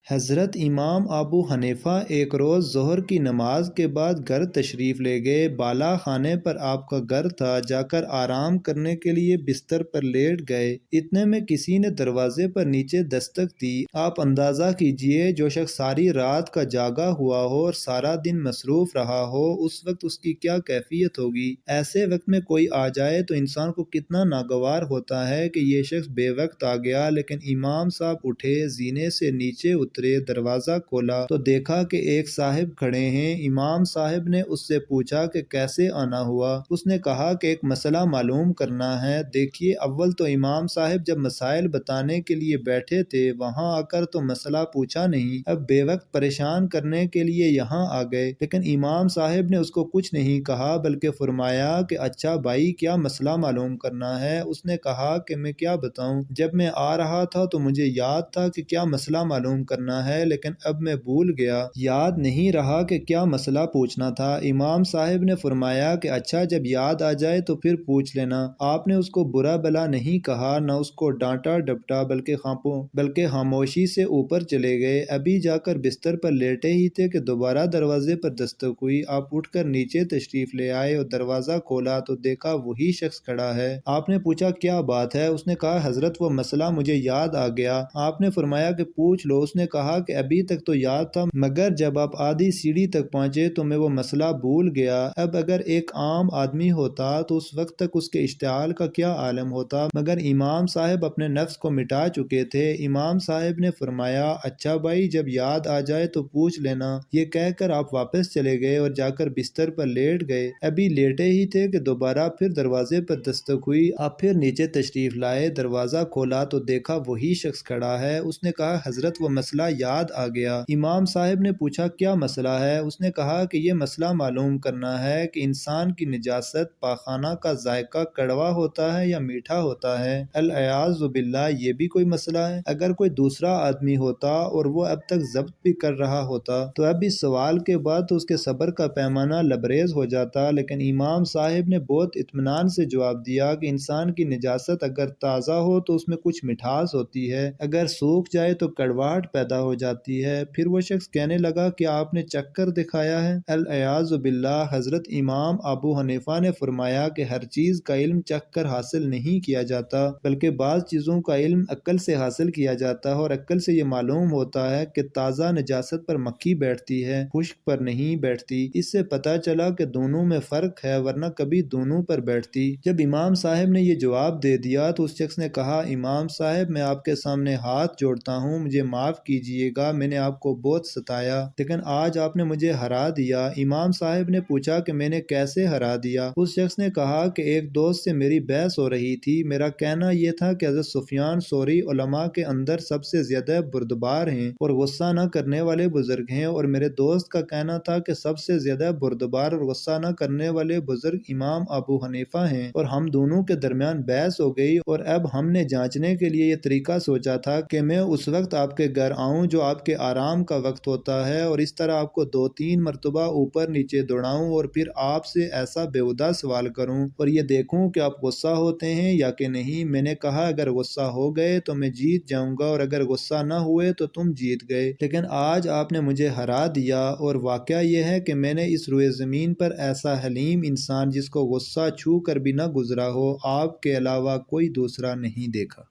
حضرت امام ابو حنیفہ ایک روز ظہر کی نماز کے بعد گھر تشریف لے گئے۔ بالا خانے پر آپ کا گھر تھا، جا کر آرام کرنے کے لیے بستر پر لیٹ گئے۔ اتنے میں کسی نے دروازے پر نیچے دستک دی۔ آپ اندازہ کیجئے جو شخص ساری رات کا جاگا ہوا ہو اور سارا دن مصروف رہا ہو، اس وقت اس کی کیا کیفیت ہوگی۔ ایسے وقت میں کوئی آ جائے تو انسان کو کتنا ناگوار ہوتا ہے کہ یہ شخص بے وقت آ گیا، لیکن امام صاحب اٹھے، زینے سے نیچے اترے، دروازہ کھولا تو دیکھا کہ ایک صاحب کھڑے ہیں۔ امام صاحب نے اس سے پوچھا کہ کیسے آنا ہوا۔ اس نے کہا کہ ایک مسئلہ معلوم کرنا ہے۔ دیکھیے، اول تو امام صاحب جب مسائل بتانے کے لیے بیٹھے تھے وہاں آ کر تو مسئلہ پوچھا نہیں، اب بے وقت پریشان کرنے کے لیے یہاں آ گئے۔ لیکن امام صاحب نے اس کو کچھ نہیں کہا بلکہ فرمایا کہ اچھا بھائی، کیا مسئلہ معلوم کرنا ہے؟ اس نے کہا کہ میں کیا بتاؤں، جب میں آ رہا تھا تو مجھے یاد تھا کہ کیا مسئلہ معلوم کرنا ہے، لیکن اب میں بھول گیا، یاد نہیں رہا کہ کیا مسئلہ پوچھنا تھا۔ امام صاحب نے فرمایا کہ اچھا، جب یاد آ جائے تو پھر پوچھ لینا۔ آپ نے اس کو برا بھلا نہیں کہا، نہ اس کو ڈانٹا ڈپٹا، بلکہ خاموشی سے اوپر چلے گئے۔ ابھی جا کر بستر پر لیٹے ہی تھے کہ دوبارہ دروازے پر دستک ہوئی۔ آپ اٹھ کر نیچے تشریف لے آئے اور دروازہ کھولا تو دیکھا وہی شخص کھڑا ہے۔ آپ نے پوچھا کیا بات ہے؟ اس نے کہا حضرت وہ مسئلہ مجھے یاد آ گیا۔ آپ نے فرمایا کہ پوچھ لو۔ اس نے کہا کہ ابھی تک تو یاد تھا، مگر جب آپ آدھی سیڑھی تک پہنچے تو میں وہ مسئلہ بھول گیا۔ اب اگر ایک عام آدمی ہوتا تو اس وقت تک اس کے اشتعال کا کیا عالم ہوتا، مگر امام صاحب اپنے نفس کو مٹا چکے تھے۔ امام صاحب نے فرمایا اچھا بھائی، جب یاد آ جائے تو پوچھ لینا۔ یہ کہہ کر آپ واپس چلے گئے اور جا کر بستر پر لیٹ گئے۔ ابھی لیٹے ہی تھے کہ دوبارہ پھر دروازے پر دستک ہوئی۔ آپ پھر نیچے تشریف لائے، دروازہ کھولا تو دیکھا وہی شخص کھڑا ہے۔ اس نے کہا حضرت وہ مسئلہ یاد آ گیا۔ امام صاحب نے پوچھا کیا مسئلہ ہے؟ اس نے کہا کہ یہ مسئلہ معلوم کرنا ہے کہ انسان کی نجاست پاخانہ کا ذائقہ کڑوا ہوتا ہے یا میٹھا ہوتا ہے۔ العیاذ باللہ، یہ بھی کوئی مسئلہ ہے؟ اگر کوئی دوسرا آدمی ہوتا اور وہ اب تک ضبط بھی کر رہا ہوتا تو اب اس سوال کے بعد تو اس کے صبر کا پیمانہ لبریز ہو جاتا، لیکن امام صاحب نے بہت اطمینان سے جواب دیا کہ انسان کی نجاست اگر تازہ ہو تو اس میں کچھ مٹھاس ہوتی ہے، اگر سوکھ جائے تو کڑواہٹ پیدا ہو جاتی ہے۔ پھر وہ شخص کہنے لگا کہ آپ نے چکھ کر دکھایا ہے؟ العیاذ باللہ، حضرت امام ابو حنیفہ نے فرمایا کہ ہر چیز کا علم چکھ کر حاصل نہیں کیا جاتا، بلکہ بعض چیزوں کا علم عقل سے حاصل کیا جاتا ہے، اور عقل سے یہ معلوم ہوتا ہے کہ تازہ نجاست پر مکھی بیٹھتی ہے، خشک پر نہیں بیٹھتی۔ اس سے پتہ چلا کہ دونوں میں فرق ہے، ورنہ کبھی دونوں پر بیٹھتی۔ جب امام صاحب نے یہ جواب دے دیا تو اس شخص نے کہا امام صاحب، میں آپ کے سامنے ہاتھ جوڑتا ہوں، مجھے معاف کیجئے گا، میں نے آپ کو بہت ستایا، لیکن آج آپ نے مجھے ہرا دیا۔ امام صاحب نے پوچھا کہ میں نے کیسے ہرا دیا؟ اس شخص نے کہا کہ ایک دوست سے میری بحث ہو رہی تھی، میرا کہنا یہ تھا کہ حضرت سفیان ثوری علماء کے اندر سب سے زیادہ بردبار ہیں اور غصہ نہ کرنے والے بزرگ ہیں، اور میرے دوست کا کہنا تھا کہ سب سے زیادہ بردبار اور غصہ نہ کرنے والے بزرگ امام ابو حنیفہ ہیں، اور ہم دونوں کے درمیان بحث ہو گئی، اور اب ہم نے جانچنے کے لیے یہ طریقہ سوچا تھا کہ میں اس وقت آپ کے گھر آؤں جو آپ کے آرام کا وقت ہوتا ہے، اور اس طرح آپ کو 2-3 مرتبہ اوپر نیچے دوڑاؤں اور پھر آپ سے ایسا بیہودہ سوال کروں اور یہ دیکھوں کہ آپ غصہ ہوتے ہیں یا کہ نہیں۔ میں نے کہا اگر غصہ ہو گئے تو میں جیت جاؤں گا، اور اگر غصہ نہ ہوئے تو تم جیت گئے، لیکن آج آپ نے مجھے ہرا دیا، اور واقعہ یہ ہے کہ میں نے اس روئے زمین پر ایسا حلیم انسان جس کو غصہ چھو کر بھی نہ گزرا ہو، آپ کے علاوہ کوئی دوسرا نہیں دیکھا۔